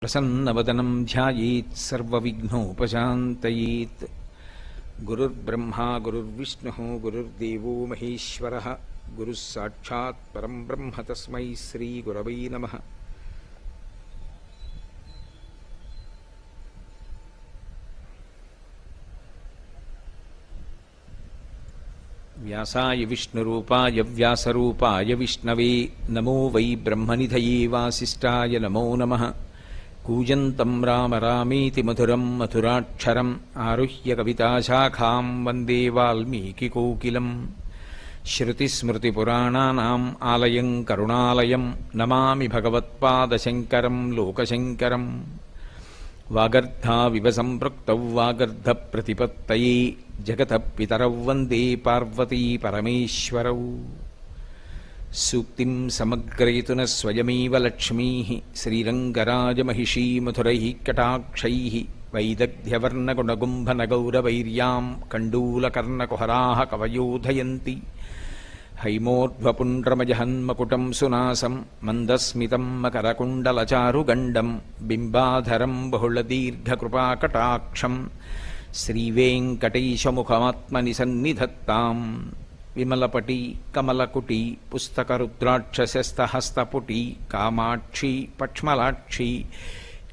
ప్రసన్నవదనం ధ్యాయేత్ సర్వవిఘ్నోపశాంతయేత్. గురుర్బ్రహ్మా గురుర్విష్ణుః గురుర్దేవో మహేశ్వరః. గురుః సాక్షాత్ పరం బ్రహ్మ తస్మై శ్రీ గురవై నమః. వ్యాసాయ విష్ణురూపాయ వ్యాసరూపాయ విష్ణవే నమో వై బ్రహ్మనిధయే వాసిష్ఠాయ నమో నమః. కూజంతం రామ రామేతి మధురం మధురాక్షరం ఆరుహ్య కవితాశాఖాం వందే వాల్మీకికోకిలం. శ్రుతిస్మృతిపురాణానాం ఆలయం కరుణాలయం నమామి భగవత్పాదశంకరం లోకశంకరం. వాగర్ధావివ సంపృక్తౌ వాగర్ధప్రతిపత్తయే జగతః పితరౌ వందే పార్వతీ పరమేశ్వరౌ. సూక్తిం సమగ్రయతున స్వయమేవ లక్ష్మీః శ్రీరంగరాజమహిషీ మధురైః కటాక్షైః. వైదగ్ధ్యవర్ణగుణగుంభనగౌరవైర్యాం కండూలకర్ణకుహరాः కవయోధయంతి. హైమోర్ధ్వపుండ్రమజహన్మకుటం సునాసం మందస్మితం మకరకుండలచారుగండం బింబాధరం బహుళదీర్ఘకృపాకటాక్షం. శ్రీవేంకటేశముఖమాత్మని సన్నిధత్తాం. విమలపటి కమలకుటి పుస్తకరుద్రాక్షసస్తహస్తపుటి కామాక్షి పక్ష్మలాక్షి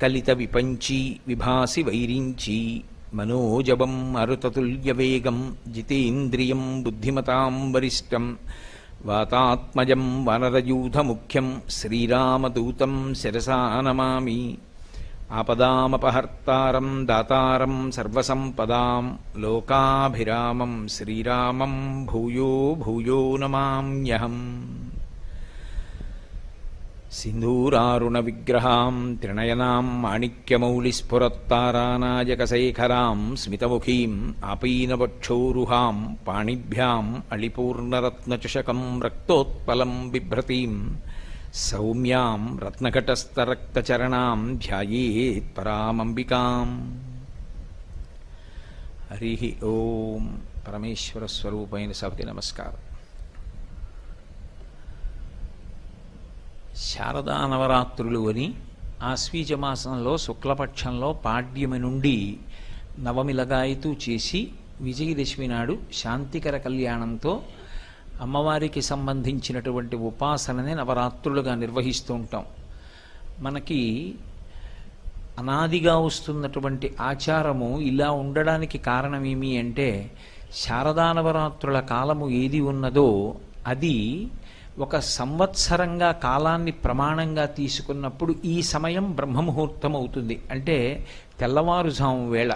కలిత విపంచి విభాసి వైరించి. మనోజవం మరుతతుల్యవేగం జితేంద్రియం బుద్ధిమతాం వరిష్టం. వాతాత్మజం వనరయూధముఖ్యం శ్రీరామదూతం శిరసా నమామి. ఆపదామపహర్తారం దాతారం సర్వసంపదాం లోకాభిరామం శ్రీరామం భూయో భూయో నమామ్యహం. సింధూరారుణ విగ్రహాం త్రినయనాం మాణిక్యమౌళిస్ఫురత్తారానాయకశేఖరాం స్మితముఖీం ఆపీనవక్షోరుహాం పాణిభ్యాం అళిపూర్ణరత్నచషకం రక్తోత్పలం బిభ్రతీం. సౌమ్యాం రత్నఘటస్థరక్తచరణాం ధ్యాయేత్ పరామంబికాం. హరి ఓం. పరమేశ్వర స్వరూపైన సభకి నమస్కారం. శారదా నవరాత్రులు అని ఆశ్వీజమాసంలో శుక్లపక్షంలో పాడ్యమి నుండి నవమి లగాయతూ చేసి విజయదశమి నాడు శాంతికర కళ్యాణంతో అమ్మవారికి సంబంధించినటువంటి ఉపాసనని నవరాత్రులుగా నిర్వహిస్తూ ఉంటాం. మనకి అనాదిగా వస్తున్నటువంటి ఆచారము ఇలా ఉండడానికి కారణమేమి అంటే, శారదా నవరాత్రుల కాలము ఏది ఉన్నదో అది ఒక సంవత్సరంగా కాలాన్ని ప్రమాణంగా తీసుకున్నప్పుడు ఈ సమయం బ్రహ్మముహూర్తం అవుతుంది. అంటే తెల్లవారుజాము వేళ.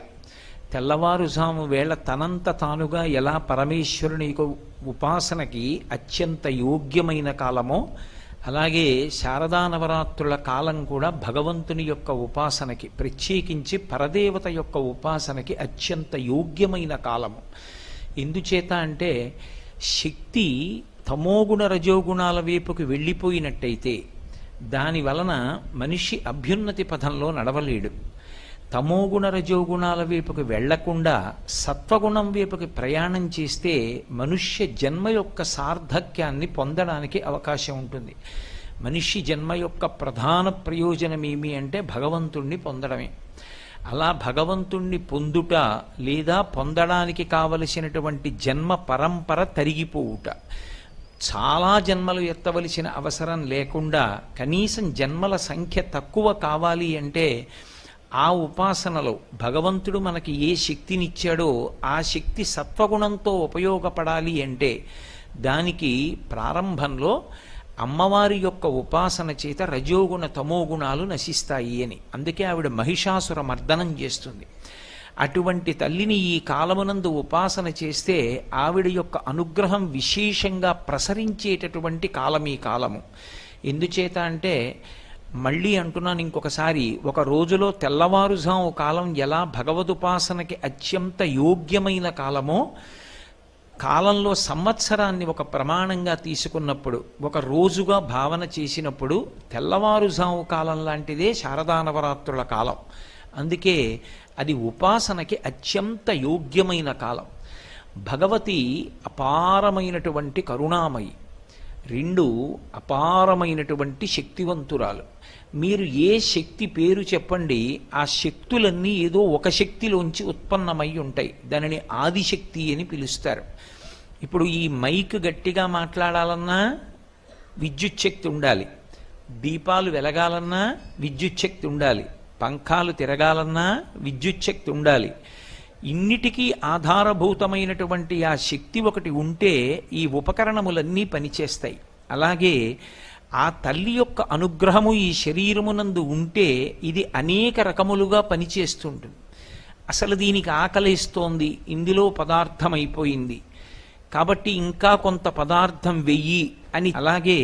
తెల్లవారుజాము వేళ తనంత తానుగా ఎలా పరమేశ్వరుని ఉపాసనకి అత్యంత యోగ్యమైన కాలమో, అలాగే శారదా నవరాత్రుల కాలం కూడా భగవంతుని యొక్క ఉపాసనకి, ప్రత్యేకించి పరదేవత యొక్క ఉపాసనకి అత్యంత యోగ్యమైన కాలము. ఎందుచేత అంటే శక్తి తమోగుణ రజోగుణాల వైపుకి వెళ్ళిపోయినట్టయితే దాని వలన మనిషి అభ్యున్నతి పథంలో నడవలేడు. తమోగుణ రజోగుణాల వైపుకి వెళ్లకుండా సత్వగుణం వైపుకి ప్రయాణం చేస్తే మనుష్య జన్మ యొక్క సార్థక్యాన్ని పొందడానికి అవకాశం ఉంటుంది. మనిషి జన్మ యొక్క ప్రధాన ప్రయోజనం ఏమి అంటే భగవంతుణ్ణి పొందడమే. అలా భగవంతుణ్ణి పొందుట లేదా పొందడానికి కావలసినటువంటి జన్మ పరంపర తరిగిపోవుట, చాలా జన్మలు ఎత్తవలసిన అవసరం లేకుండా కనీసం జన్మల సంఖ్య తక్కువ కావాలి అంటే ఆ ఉపాసనలో భగవంతుడు మనకి ఏ శక్తినిచ్చాడో ఆ శక్తి సత్వగుణంతో ఉపయోగపడాలి అంటే దానికి ప్రారంభంలో అమ్మవారి యొక్క ఉపాసన చేత రజోగుణ తమోగుణాలు నశిస్తాయి అని. అందుకే ఆవిడ మహిషాసుర మర్దనం చేస్తుంది. అటువంటి తల్లిని ఈ కాలమునందు ఉపాసన చేస్తే ఆవిడ యొక్క అనుగ్రహం విశేషంగా ప్రసరించేటటువంటి కాలం ఈ కాలము. ఎందుచేత అంటే మళ్ళీ అంటున్నాను ఇంకొకసారి, ఒక రోజులో తెల్లవారుజాము కాలం ఎలా భగవదుపాసనకి అత్యంత యోగ్యమైన కాలమో, కాలంలో సంవత్సరాన్ని ఒక ప్రమాణంగా తీసుకున్నప్పుడు, ఒక రోజుగా భావన చేసినప్పుడు తెల్లవారుజాము కాలం లాంటిదే శారదా నవరాత్రుల కాలం. అందుకే అది ఉపాసనకి అత్యంత యోగ్యమైన కాలం. భగవతి అపారమైనటువంటి కరుణామయి. రెండు అపారమైనటువంటి శక్తివంతురాలు. మీరు ఏ శక్తి పేరు చెప్పండి, ఆ శక్తులన్నీ ఏదో ఒక శక్తిలోంచి ఉత్పన్నమై ఉంటాయి. దానిని ఆదిశక్తి అని పిలుస్తారు. ఇప్పుడు ఈ మైక్ గట్టిగా మాట్లాడాలన్నా విద్యుత్ శక్తి ఉండాలి, దీపాలు వెలగాలన్నా విద్యుత్ శక్తి ఉండాలి, పంఖాలు తిరగాలన్నా విద్యుత్ శక్తి ఉండాలి. ఇన్నిటికీ ఆధారభూతమైనటువంటి ఆ శక్తి ఒకటి ఉంటే ఈ ఉపకరణములన్నీ పనిచేస్తాయి. అలాగే ఆ తల్లి యొక్క అనుగ్రహము ఈ శరీరమునందు ఉంటే ఇది అనేక రకములుగా పనిచేస్తుంటుంది. అసలు దీనికి ఆకలిస్తోంది, ఇందులో పదార్థం అయిపోయింది కాబట్టి ఇంకా కొంత పదార్థం వెయ్యి అని. అలాగే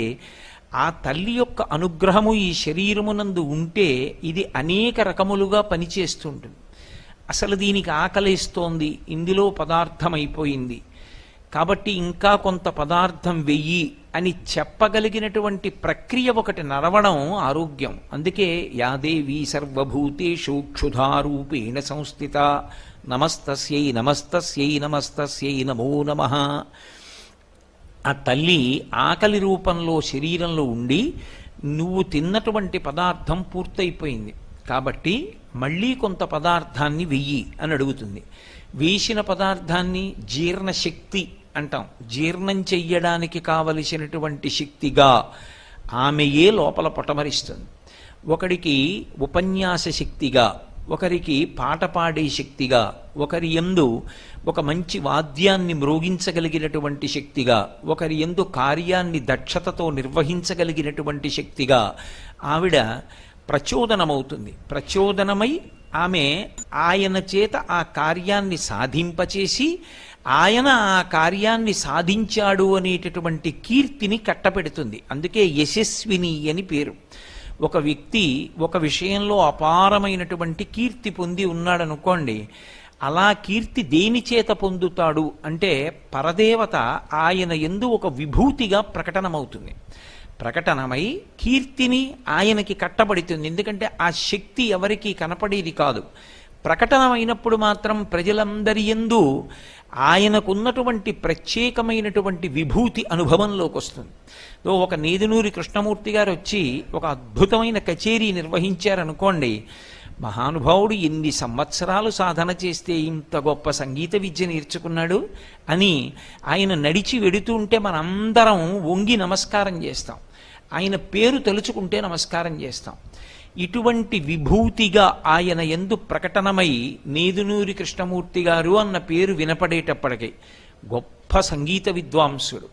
ఆ తల్లి యొక్క అనుగ్రహము ఈ శరీరమునందు ఉంటే ఇది అనేక రకములుగా పనిచేస్తుంటుంది. అసలు దీనికి ఆకలిస్తోంది, ఇందులో పదార్థం అయిపోయింది కాబట్టి ఇంకా కొంత పదార్థం వెయ్యి అని చెప్పగలిగినటువంటి ప్రక్రియ ఒకటి నడవడం ఆరోగ్యం. అందుకే యాదేవీ సర్వభూతేషు క్షుధారూపేణ సంస్థిత నమస్తస్యై నమస్తస్యై నమస్తస్యై నమో నమః. ఆ తల్లి ఆకలి రూపంలో శరీరంలో ఉండి నువ్వు తిన్నటువంటి పదార్థం పూర్తయిపోయింది కాబట్టి మళ్ళీ కొంత పదార్థాన్ని వెయ్యి అని అడుగుతుంది. వేసిన పదార్థాన్ని జీర్ణశక్తి అంటాం. జీర్ణం చెయ్యడానికి కావలసినటువంటి శక్తిగా ఆమెయే లోపల పొటమరిస్తుంది. ఒకడికి ఉపన్యాస శక్తిగా, ఒకరికి పాట పాడే శక్తిగా, ఒకరి యందు ఒక మంచి వాద్యాన్ని మ్రోగించగలిగినటువంటి శక్తిగా, ఒకరి యందు కార్యాన్ని దక్షతతో నిర్వహించగలిగినటువంటి శక్తిగా ఆవిడ ప్రచోదనమవుతుంది. ప్రచోదనమై ఆమె ఆయన చేత ఆ కార్యాన్ని సాధింపచేసి ఆయన ఆ కార్యాన్ని సాధించాడు అనేటటువంటి కీర్తిని కట్టపెడుతుంది. అందుకే యశస్విని అని పేరు. ఒక వ్యక్తి ఒక విషయంలో అపారమైనటువంటి కీర్తి పొంది ఉన్నాడనుకోండి, అలా కీర్తి దేని చేత పొందుతాడు అంటే పరదేవత ఆయన యందు ఒక విభూతిగా ప్రకటనమవుతుంది. ప్రకటనమై కీర్తిని ఆయనకి కట్టబడుతుంది. ఎందుకంటే ఆ శక్తి ఎవరికి కనపడేది కాదు. ప్రకటనమైనప్పుడు మాత్రం ప్రజలందరి యందు ఆయనకున్నటువంటి ప్రత్యేకమైనటువంటి విభూతి అనుభవంలోకి వస్తుంది. ఒక నేదునూరి కృష్ణమూర్తి గారు వచ్చి ఒక అద్భుతమైన కచేరీ నిర్వహించారనుకోండి, మహానుభావుడు ఎన్ని సంవత్సరాలు సాధన చేస్తే ఇంత గొప్ప సంగీత విద్య నేర్చుకున్నాడు అని ఆయన నడిచి వెడుతూ ఉంటే మనందరం వంగి నమస్కారం చేస్తాం. ఆయన పేరు తలుచుకుంటే నమస్కారం చేస్తాం. ఇటువంటి విభూతిగా ఆయన యందు ప్రకటనమై నేదునూరి కృష్ణమూర్తి గారు అన్న పేరు వినపడేటప్పటికీ గొప్ప సంగీత విద్వాంసుడు.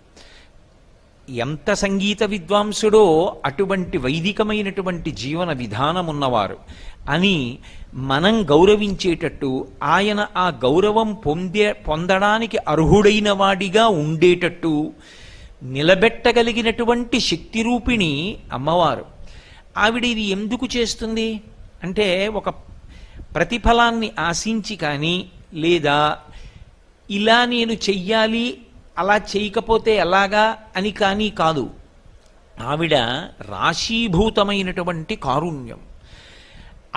ఎంత సంగీత విద్వాంసుడో అటువంటి వైదికమైనటువంటి జీవన విధానం ఉన్నవారు అని మనం గౌరవించేటట్టు, ఆయన ఆ గౌరవం పొందడానికి అర్హుడైన వాడిగా ఉండేటట్టు నిలబెట్టగలిగినటువంటి శక్తి రూపిణి అమ్మవారు. ఆవిడ ఇది ఎందుకు చేస్తుంది అంటే ఒక ప్రతిఫలాన్ని ఆశించి కానీ, లేదా ఇలా నేను చెయ్యాలి అలా చేయకపోతే ఎలాగా అని కానీ కాదు. ఆవిడ రాశీభూతమైనటువంటి కారుణ్యం.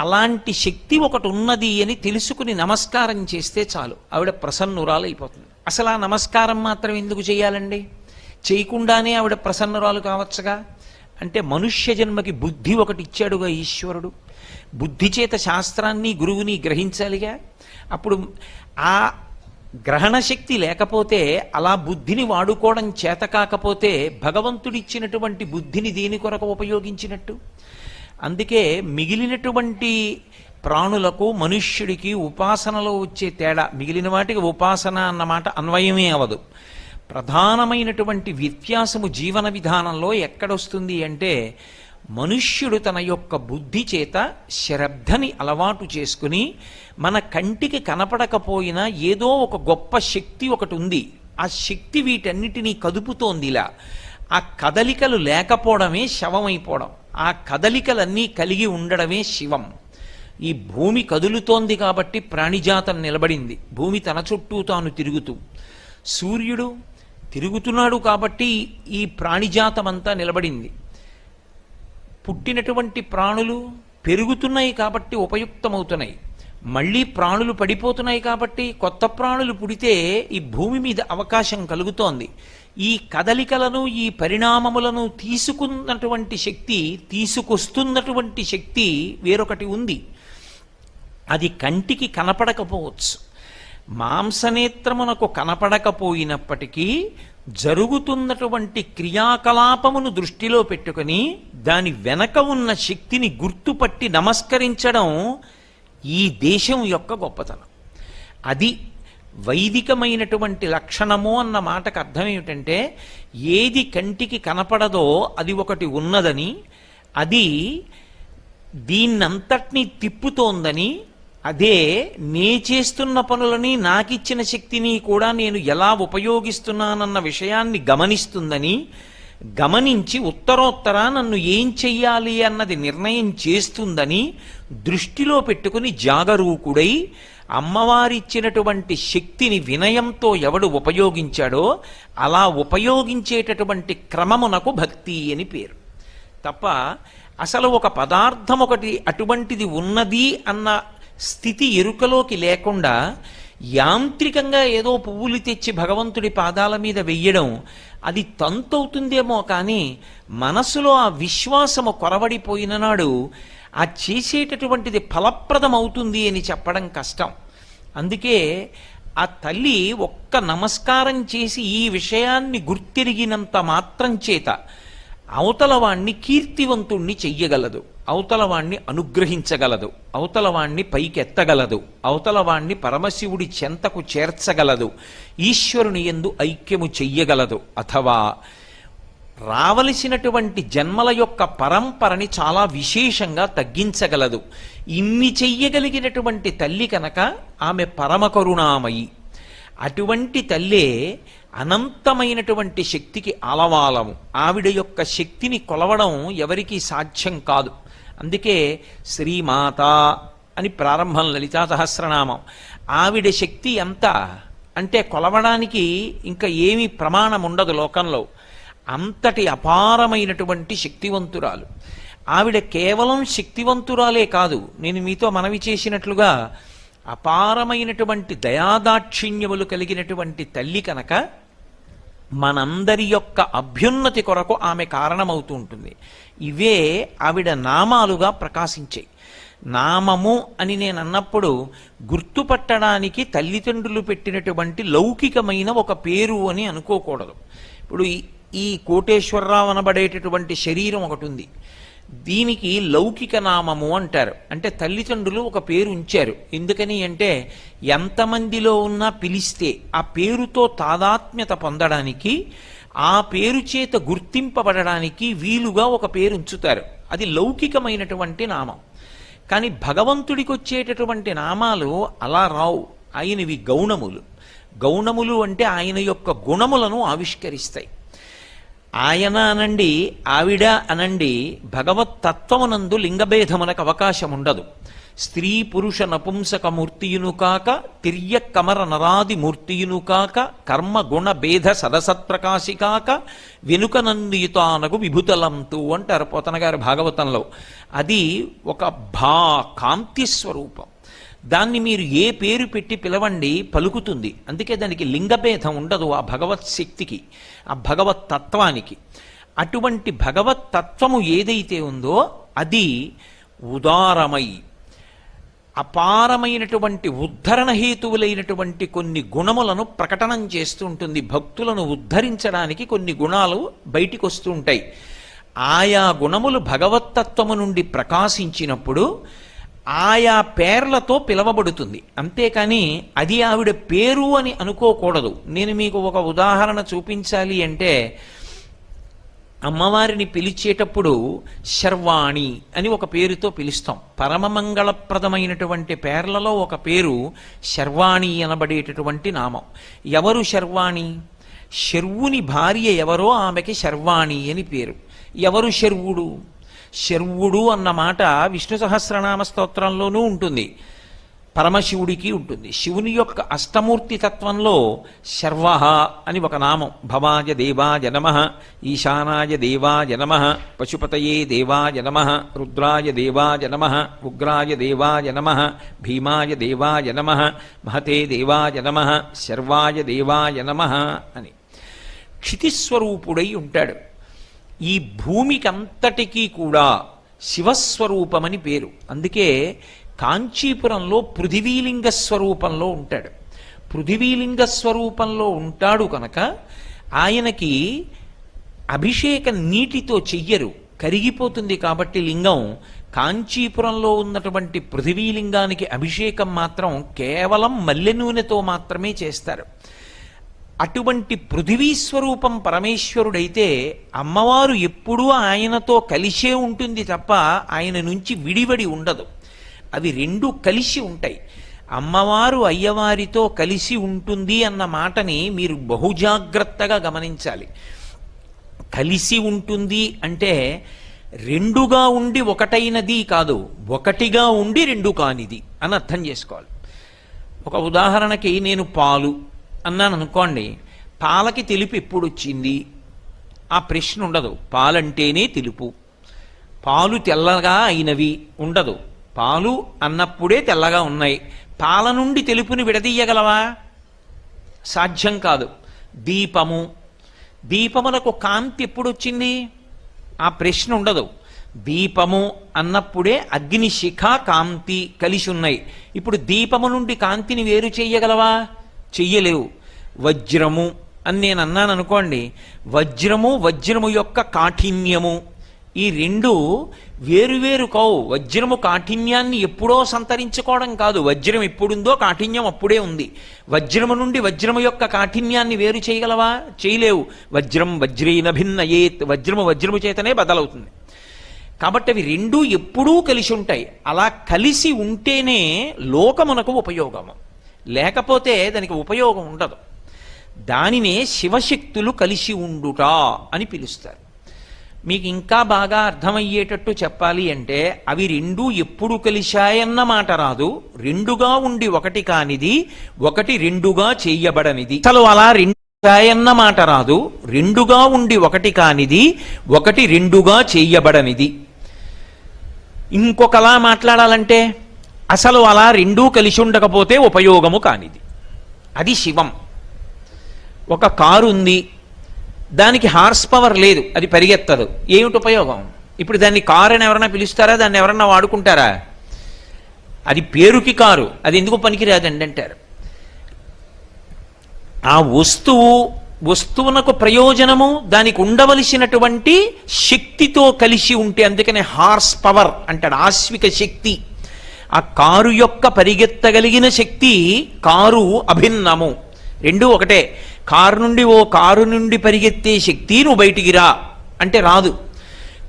అలాంటి శక్తి ఒకటి ఉన్నది అని తెలుసుకుని నమస్కారం చేస్తే చాలు, ఆవిడ ప్రసన్నురాలైపోతుంది. అసలు ఆ నమస్కారం మాత్రం ఎందుకు చేయాలండి? చేయకుండానే ఆవిడ ప్రసన్నురాలు కావచ్చుగా. అంటే మనుష్య జన్మకి బుద్ధి ఒకటి ఇచ్చాడుగా ఈశ్వరుడు. బుద్ధి చేత శాస్త్రాన్ని గురువుని గ్రహించాలిగా. అప్పుడు ఆ గ్రహణ శక్తి లేకపోతే, అలా బుద్ధిని వాడుకోవడం చేత కాకపోతే భగవంతుడిచ్చినటువంటి బుద్ధిని దేని కొరకు ఉపయోగించినట్టు? అందుకే మిగిలినటువంటి ప్రాణులకు మనుష్యుడికి ఉపాసనలో వచ్చే తేడా, మిగిలిన వాటికి ఉపాసన అన్నమాట అన్వయమే అవదు. ప్రధానమైనటువంటి వ్యత్యాసము జీవన విధానంలో ఎక్కడొస్తుంది అంటే, మనుష్యుడు తన యొక్క బుద్ధి చేత శ్రద్ధని అలవాటు చేసుకుని, మన కంటికి కనపడకపోయినా ఏదో ఒక గొప్ప శక్తి ఒకటి ఉంది, ఆ శక్తి వీటన్నిటినీ కదుపుతోంది. ఇలా ఆ కదలికలు లేకపోవడమే శవమైపోవడం, ఆ కదలికలన్నీ కలిగి ఉండడమే శివం. ఈ భూమి కదులుతోంది కాబట్టి ప్రాణిజాతం నిలబడింది, భూమి తన చుట్టూ తాను తిరుగుతూ. సూర్యుడు తిరుగుతున్నాడు కాబట్టి ఈ ప్రాణిజాతం అంతా నిలబడింది. పుట్టినటువంటి ప్రాణులు పెరుగుతున్నాయి కాబట్టి ఉపయుక్తమవుతున్నాయి. మళ్ళీ ప్రాణులు పడిపోతున్నాయి కాబట్టి కొత్త ప్రాణులు పుడితే ఈ భూమి మీద అవకాశం కలుగుతోంది. ఈ కదలికలను ఈ పరిణామములను తీసుకున్నటువంటి శక్తి, తీసుకొస్తున్నటువంటి శక్తి వేరొకటి ఉంది. అది కంటికి కనపడకపోవచ్చు, మాంసనేత్రమునకు కనపడకపోయినప్పటికీ జరుగుతున్నటువంటి క్రియాకలాపమును దృష్టిలో పెట్టుకుని దాని వెనక ఉన్న శక్తిని గుర్తుపట్టి నమస్కరించడం ఈ దేశం యొక్క గొప్పతనం. అది వైదికమైనటువంటి లక్షణము అన్న మాటకు అర్థం ఏమిటంటే, ఏది కంటికి కనపడదో అది ఒకటి ఉన్నదని, అది దీన్నంతటినీ తిప్పుతోందని, అదే నే చేస్తున్న పనులని, నాకిచ్చిన శక్తిని కూడా నేను ఎలా ఉపయోగిస్తున్నానన్న విషయాన్ని గమనిస్తుందని, గమనించి ఉత్తరోత్తర నన్ను ఏం చెయ్యాలి అన్నది నిర్ణయం చేస్తుందని దృష్టిలో పెట్టుకుని జాగరూకుడై అమ్మవారిచ్చినటువంటి శక్తిని వినయంతో ఎవడు ఉపయోగించాడో అలా ఉపయోగించేటటువంటి క్రమమునకు భక్తి అని పేరు. తప్ప అసలు ఒక పదార్థం ఒకటి అటువంటిది ఉన్నది అన్న స్థితి ఎరుకలోకి లేకుండా యాంత్రికంగా ఏదో పువ్వులు తెచ్చి భగవంతుడి పాదాల మీద వెయ్యడం అది తంతవుతుందేమో కానీ మనసులో ఆ విశ్వాసము కొరవడిపోయిన నాడు ఆ చేసేటటువంటిది ఫలప్రదమవుతుంది అని చెప్పడం కష్టం. అందుకే ఆ తల్లి ఒక్క నమస్కారం చేసి ఈ విషయాన్ని గుర్తిరిగినంత మాత్రం చేత అవతలవాణ్ణి కీర్తివంతుణ్ణి చెయ్యగలదు, అవతలవాణ్ణి అనుగ్రహించగలదు, అవతలవాణ్ణి పైకెత్తగలదు, అవతలవాణ్ణి పరమశివుడి చెంతకు చేర్చగలదు, ఈశ్వరుని యందు ఐక్యము చెయ్యగలదు, అథవా రావలసినటువంటి జన్మల యొక్క పరంపరని చాలా విశేషంగా తగ్గించగలదు. ఇన్ని చెయ్యగలిగినటువంటి తల్లి కనుక ఆమె పరమ కరుణామయి. అటువంటి తల్లే అనంతమైనటువంటి శక్తికి ఆలవాలము. ఆవిడ యొక్క శక్తిని కొలవడం ఎవరికీ సాధ్యం కాదు. అందుకే శ్రీమాత అని ప్రారంభం లలితా సహస్రనామం. ఆవిడ శక్తి ఎంత అంటే కొలవడానికి ఇంకా ఏమీ ప్రమాణం ఉండదు లోకంలో. అంతటి అపారమైనటువంటి శక్తివంతురాలు ఆవిడ. కేవలం శక్తివంతురాలే కాదు, నేను మీతో మనవి చేసినట్లుగా అపారమైనటువంటి దయాదాక్షిణ్యములు కలిగినటువంటి తల్లి కనుక మనందరి యొక్క అభ్యున్నతి కొరకు ఆమె కారణమవుతూ ఉంటుంది. ఇవే ఆవిడ నామాలుగా ప్రకాశించాయి. నామము అని నేను అన్నప్పుడు గుర్తుపట్టడానికి తల్లిదండ్రులు పెట్టినటువంటి లౌకికమైన ఒక పేరు అని అనుకోకూడదు. ఇప్పుడు ఈ కోటేశ్వరరావు అనబడేటటువంటి శరీరం ఒకటి ఉంది, దీనికి లౌకిక నామము అంటారు. అంటే తల్లిదండ్రులు ఒక పేరు ఉంచారు. ఎందుకని అంటే ఎంతమందిలో ఉన్నా పిలిస్తే ఆ పేరుతో తాదాత్మ్యత పొందడానికి, ఆ పేరు చేత గుర్తింపబడడానికి వీలుగా ఒక పేరు ఉంచుతారు. అది లౌకికమైనటువంటి నామం. కానీ భగవంతుడికి వచ్చేటటువంటి నామాలు అలా రావు. ఆయనవి గౌణములు. గౌణములు అంటే ఆయన యొక్క గుణములను ఆవిష్కరిస్తాయి. ఆయన అనండి, ఆవిడ అనండి, భగవత్ తత్వమునందు లింగభేదమునకు అవకాశం ఉండదు. స్త్రీ పురుష నపుంసక మూర్తియును కాక, తిర్య కమర నరాది మూర్తియును కాక, కర్మ గుణ భేద సదసత్ప్రకాశి కాక, వెనుక నందియుతానగు విభుతలంతు అంటారు పోతన గారి భాగవతంలో. అది ఒక కాంతి స్వరూపం. దాన్ని మీరు ఏ పేరు పెట్టి పిలవండి పలుకుతుంది. అందుకే దానికి లింగభేదం ఉండదు ఆ భగవత్ శక్తికి, ఆ భగవత్ తత్వానికి. అటువంటి భగవత్ తత్వము ఏదైతే ఉందో అది ఉదారమై అపారమైనటువంటి ఉద్ధరణ హేతువులైనటువంటి కొన్ని గుణములను ప్రకటనం చేస్తూ ఉంటుంది. భక్తులను ఉద్ధరించడానికి కొన్ని గుణాలు బయటికి వస్తూ ఉంటాయి. ఆయా గుణములు భగవత్తత్వము నుండి ప్రకాశించినప్పుడు ఆయా పేర్లతో పిలవబడుతుంది. అంతేకాని అది ఆవిడ పేరు అని అనుకోకూడదు. నేను మీకు ఒక ఉదాహరణ చూపించాలి అంటే, అమ్మవారిని పిలిచేటప్పుడు శర్వాణి అని ఒక పేరుతో పిలుస్తాం. పరమమంగళప్రదమైనటువంటి పేర్లలో ఒక పేరు శర్వాణి అనబడేటటువంటి నామం. ఎవరు శర్వాణి? శర్వుని భార్య ఎవరో ఆమెకి శర్వాణి అని పేరు. ఎవరు శర్వుడు? శర్వుడు అన్న మాట విష్ణు సహస్రనామ స్తోత్రంలోనూ ఉంటుంది. పరమశివుడికి ఉంటుంది. శివుని యొక్క అష్టమూర్తి తత్వంలో శర్వ అని ఒక నామం. భవాయ దేవాయ నమః, ఈశానాయ దేవాయ నమః, పశుపతయే దేవాయ నమః, రుద్రాయ దేవాయ నమః, ఉగ్రాయ దేవాయ నమః, భీమాయ దేవాయ నమః, మహతే దేవాయ నమః, శర్వాయ దేవాయ నమః అని క్షితిస్వరూపుడై ఉంటాడు. ఈ భూమికంతటికీ కూడా శివస్వరూపమని పేరు. అందుకే కాంచీపురంలో పృథివీలింగ స్వరూపంలో ఉంటాడు. పృథివీలింగ స్వరూపంలో ఉంటాడు కనుక ఆయనకి అభిషేకం నీటితో చెయ్యరు, కరిగిపోతుంది కాబట్టి లింగం. కాంచీపురంలో ఉన్నటువంటి పృథివీలింగానికి అభిషేకం మాత్రం కేవలం మల్లె నూనెతో మాత్రమే చేస్తారు. అటువంటి పృథివీ స్వరూపం పరమేశ్వరుడైతే అమ్మవారు ఎప్పుడూ ఆయనతో కలిసే ఉంటుంది తప్ప ఆయన నుంచి విడివడి ఉండదు. అవి రెండు కలిసి ఉంటాయి. అమ్మవారు అయ్యవారితో కలిసి ఉంటుంది అన్న మాటని మీరు బహుజాగ్రత్తగా గమనించాలి. కలిసి ఉంటుంది అంటే రెండుగా ఉండి ఒకటైనది కాదు, ఒకటిగా ఉండి రెండు కానిది అని అర్థం చేసుకోవాలి. ఒక ఉదాహరణకి నేను పాలు అన్నాను అనుకోండి, పాలకి తెలుపు ఎప్పుడు వచ్చింది ఆ ప్రశ్న ఉండదు. పాలంటేనే తెలుపు. పాలు తెల్లగా అయినవి ఉండదు. పాలు అన్నప్పుడే తెల్లగా ఉన్నాయి. పాల నుండి తెలుపుని విడదీయగలవా? సాధ్యం కాదు. దీపము, దీపములకు కాంతి ఎప్పుడు వచ్చింది ఆ ప్రశ్న ఉండదు. దీపము అన్నప్పుడే అగ్ని శిఖ కాంతి కలిసి ఉన్నాయి. ఇప్పుడు దీపము నుండి కాంతిని వేరు చెయ్యగలవా? చెయ్యలేవు. వజ్రము అని నేను అన్నాను అనుకోండి, వజ్రము యొక్క కాఠిన్యము ఈ రెండు వేరువేరు కావు. వజ్రము కాఠిన్యాన్ని ఎప్పుడో సంతరించుకోవడం కాదు. వజ్రం ఎప్పుడుందో కాఠిన్యం అప్పుడే ఉంది. వజ్రము నుండి వజ్రము యొక్క కాఠిన్యాన్ని వేరు చేయగలవా? చేయలేవు. వజ్రేన భిన్నయేత్, వజ్రము చేతనే బదలవుతుంది. కాబట్టి అవి రెండూ ఎప్పుడూ కలిసి ఉంటాయి. అలా కలిసి ఉంటేనే లోకమునకు ఉపయోగము, లేకపోతే దానికి ఉపయోగం ఉండదు. దానినే శివశక్తులు కలిసి ఉండుట అని పిలుస్తారు. మీకు ఇంకా బాగా అర్థమయ్యేటట్టు చెప్పాలి అంటే అవి రెండూ ఎప్పుడు కలిశాయన్న మాట రాదు. రెండుగా ఉండి ఒకటి కానిది, ఒకటి రెండుగా చెయ్యబడనిది. అసలు అలా రెండున్న మాట రాదు. రెండుగా ఉండి ఒకటి కానిది, ఒకటి రెండుగా చెయ్యబడనిది. ఇంకొకలా మాట్లాడాలంటే అసలు అలా రెండూ కలిసి ఉండకపోతే ఉపయోగము కానిది. అది శివం. ఒక కారు ఉంది, దానికి హార్స్ పవర్ లేదు, అది పరిగెత్తదు. ఏమిటి ఉపయోగం? ఇప్పుడు దాన్ని కారు అని ఎవరన్నా పిలుస్తారా? దాన్ని ఎవరన్నా వాడుకుంటారా? అది పేరుకి కారు, అది ఎందుకు పనికిరాదండి అంటారు. ఆ వస్తువునకు ప్రయోజనము దానికి ఉండవలసినటువంటి శక్తితో కలిసి ఉంటే, అందుకనే హార్స్ పవర్ అంటాడు, ఆశ్విక శక్తి. ఆ కారు యొక్క పరిగెత్తగలిగిన శక్తి కారు అభిన్నము, రెండూ ఒకటే. కారు నుండి పరిగెత్తే శక్తి నువ్వు బయటికి రా అంటే రాదు.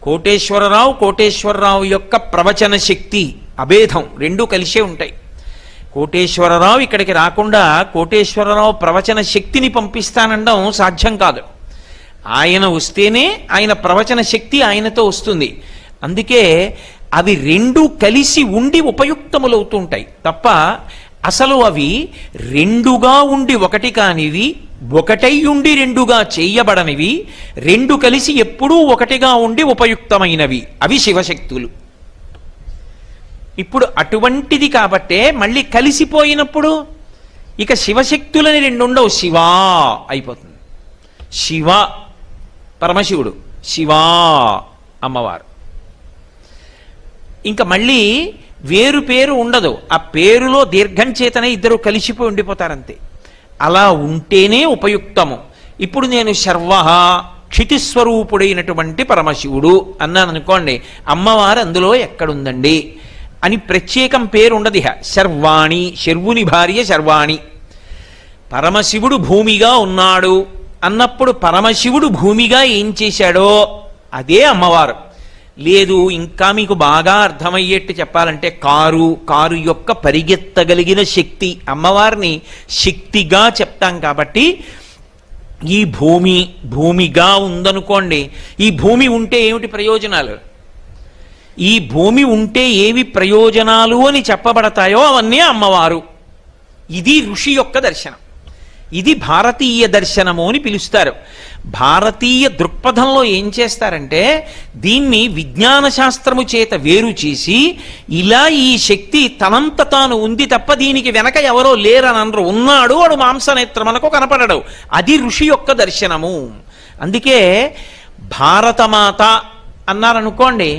కోటేశ్వరరావు యొక్క ప్రవచన శక్తి అభేదం, రెండూ కలిసే ఉంటాయి. కోటేశ్వరరావు ఇక్కడికి రాకుండా కోటేశ్వరరావు ప్రవచన శక్తిని పంపిస్తానడం సాధ్యం కాదు. ఆయన వస్తేనే ఆయన ప్రవచన శక్తి ఆయనతో వస్తుంది. అందుకే అవి రెండు కలిసి ఉండి ఉపయుక్తములవుతూ ఉంటాయి తప్ప అసలు అవి రెండుగా ఉండి ఒకటి కానివి, ఒకటై ఉండి రెండుగా చేయబడనివి, రెండు కలిసి ఎప్పుడూ ఒకటిగా ఉండి ఉపయుక్తమైనవి అవి శివశక్తులు. ఇప్పుడు అటువంటిది కాబట్టే మళ్ళీ కలిసిపోయినప్పుడు ఇక శివశక్తులని రెండు ఉండవు, శివా అయిపోతుంది. శివ పరమశివుడు, శివా అమ్మవారు. ఇంకా మళ్ళీ వేరు పేరు ఉండదు. ఆ పేరులో దీర్ఘం చేతనే ఇద్దరు కలిసిపోయి ఉండిపోతారంతే. అలా ఉంటేనే ఉపయుక్తము. ఇప్పుడు నేను శర్వ క్షితిస్వరూపుడైనటువంటి పరమశివుడు అన్నాను అనుకోండి, అమ్మవారు అందులో ఎక్కడుందండి అని ప్రత్యేకం పేరు ఉండదు. శర్వాణి, శర్వుని భార్య శర్వాణి. పరమశివుడు భూమిగా ఉన్నాడు అన్నప్పుడు పరమశివుడు భూమిగా ఏం చేశాడో అదే అమ్మవారు. లేదు ఇంకా మీకు బాగా అర్థమయ్యేట్టు చెప్పాలంటే కారు యొక్క పరిగెత్తగలిగిన శక్తి అమ్మవారిని శక్తిగా చెప్తాం. కాబట్టి ఈ భూమిగా ఉందనుకోండి, ఈ భూమి ఉంటే ఏమిటి ప్రయోజనాలు? ఈ భూమి ఉంటే ఏవి ప్రయోజనాలు అని చెప్పబడతాయో అవన్నీ అమ్మవారు. ఇది ఋషి యొక్క దర్శనం. ఇది భారతీయ దర్శనము అని పిలుస్తారు. భారతీయ దృక్పథంలో ఏం చేస్తారంటే దీన్ని విజ్ఞాన శాస్త్రము చేత వేరు చేసి ఇలా ఈ శక్తి తనంత తాను ఉంది తప్ప దీనికి వెనక ఎవరో లేరని అనరు. ఉన్నాడు, వాడు మాంసనేత్రమునకు కనపడడు. అది ఋషి యొక్క దర్శనము. అందుకే భారతమాత అన్నారనుకోండి,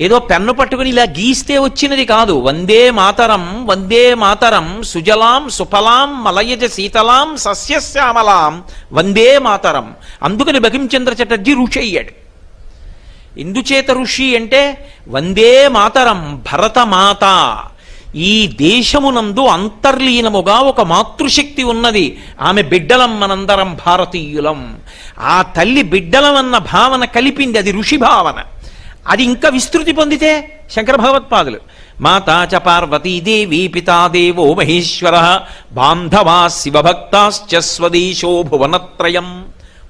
ఏదో పెన్ను పట్టుకుని ఇలా గీస్తే వచ్చినది కాదు. వందే మాతరం, వందే మాతరం, సుజలాం సుఫలాం మలయజ శీతలాం సస్యశ్యామలాం వందే మాతరం. అందుకని బకించంద్ర చటర్జీ ఋషి అయ్యాడు. ఎందుచేత ఋషి అంటే వందే మాతరం భరతమాత. ఈ దేశమునందు అంతర్లీనముగా ఒక మాతృశక్తి ఉన్నది. ఆమె బిడ్డలం, మనందరం భారతీయులం. ఆ తల్లి బిడ్డలమన్న భావన కలిపింది, అది ఋషి భావన. అది ఇంకా విస్తృతి పొందితే శంకర భగవత్పాదులు మాతా చ పార్వతీదేవి పితాదేవో మహేశ్వర బాంధవా శివభక్తాశ్చ స్వదేశో భువనత్రయం.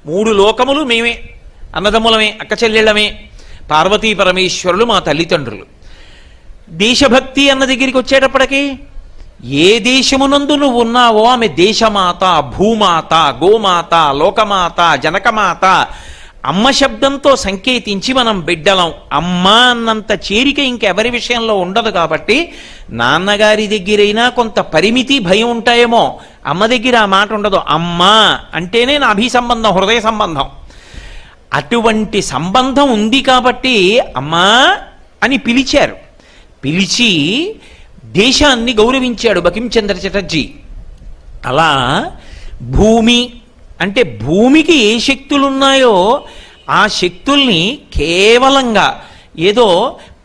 3 లోకములు మేమే, అన్నదమ్ములమే, అక్క చెల్లెళ్ళమే. పార్వతీ పరమేశ్వరులు మా తల్లిదండ్రులు. దేశభక్తి అన్న దగ్గరికి వచ్చేటప్పటికి ఏ దేశమునందు నువ్వు ఉన్నావో ఆమె దేశమాత, భూమాత, గోమాత, లోకమాత, జనకమాత. అమ్మ శబ్దంతో సంకేతించి మనం బిడ్డలం. అమ్మ అన్నంత చేరిక ఇంకెవరి విషయంలో ఉండదు. కాబట్టి నాన్నగారి దగ్గరైనా కొంత పరిమితి, భయం ఉంటాయేమో. అమ్మ దగ్గర ఆ మాట ఉండదు. అమ్మ అంటేనే నా సంబంధం, హృదయ సంబంధం. అటువంటి సంబంధం ఉంది కాబట్టి అమ్మా అని పిలిచారు. పిలిచి దేశాన్ని గౌరవించాడు బకించంద్ర చటర్జీ. అలా భూమి అంటే భూమికి ఏ శక్తులున్నాయో ఆ శక్తుల్ని కేవలంగా ఏదో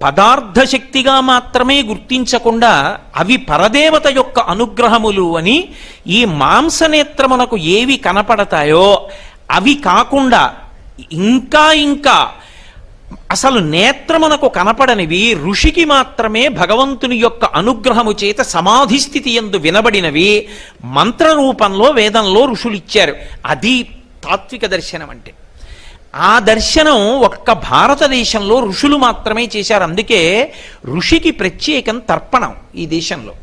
పదార్థ శక్తిగా మాత్రమే గుర్తించకుండా అవి పరదేవత యొక్క అనుగ్రహములు అని, ఈ మాంసనేత్రమునకు ఏవి కనపడతాయో అవి కాకుండా ఇంకా ఇంకా అసలు నేత్రమునకు కనపడనివి ఋషికి మాత్రమే భగవంతుని యొక్క అనుగ్రహము చేత సమాధి స్థితి యందు వినబడినవి మంత్ర రూపంలో వేదంలో ఋషులు ఇచ్చారు. అది తాత్విక దర్శనం అంటే. ఆ దర్శనం ఒక్క భారతదేశంలో ఋషులు మాత్రమే చేశారు. అందుకే ఋషికి ప్రత్యేకం తర్పణం. ఈ దేశంలో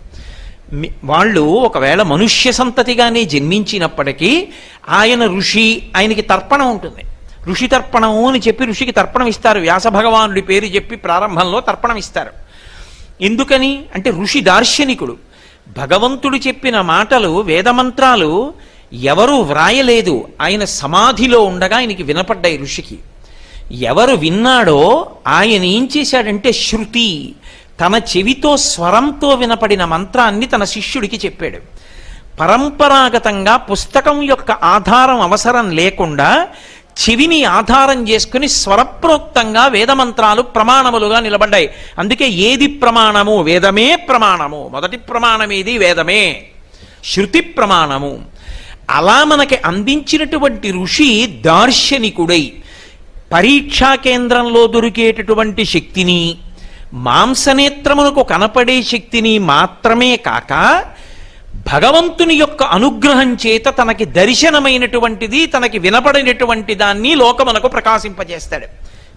వాళ్ళు ఒకవేళ మనుష్య సంతతిగానే జన్మించినప్పటికీ ఆయన ఋషి, ఆయనకి తర్పణం ఉంటుంది. ఋషి తర్పణము అని చెప్పి ఋషికి తర్పణం ఇస్తారు. వ్యాస భగవానుడి పేరు చెప్పి ప్రారంభంలో తర్పణం ఇస్తారు. ఎందుకని అంటే ఋషి దార్శనికుడు. భగవంతుడు చెప్పిన మాటలు, వేదమంత్రాలు ఎవరు వ్రాయలేదు. ఆయన సమాధిలో ఉండగా ఆయనకి వినపడ్డాయి ఋషికి. ఎవరు విన్నాడో ఆయన ఏం చేశాడంటే శృతి, తన చెవితో స్వరంతో వినపడిన మంత్రాన్ని తన శిష్యుడికి చెప్పాడు. పరంపరాగతంగా పుస్తకం యొక్క ఆధారం అవసరం లేకుండా చెవిని ఆధారం చేసుకుని స్వరప్రోక్తంగా వేదమంత్రాలు ప్రమాణములుగా నిలబడ్డాయి. అందుకే ఏది ప్రమాణము? వేదమే ప్రమాణము. మొదటి ప్రమాణమేది వేదమే, శృతి ప్రమాణము. అలా మనకి అందించినటువంటి ఋషి దార్శనికుడై పరీక్షా కేంద్రంలో దొరికేటటువంటి శక్తిని, మాంసనేత్రమునకు కనపడే శక్తిని మాత్రమే కాక భగవంతుని యొక్క అనుగ్రహం చేత తనకి దర్శనమైనటువంటిది, తనకి వినపడినటువంటి దాన్ని లోకమునకు ప్రకాశింపజేస్తాడు.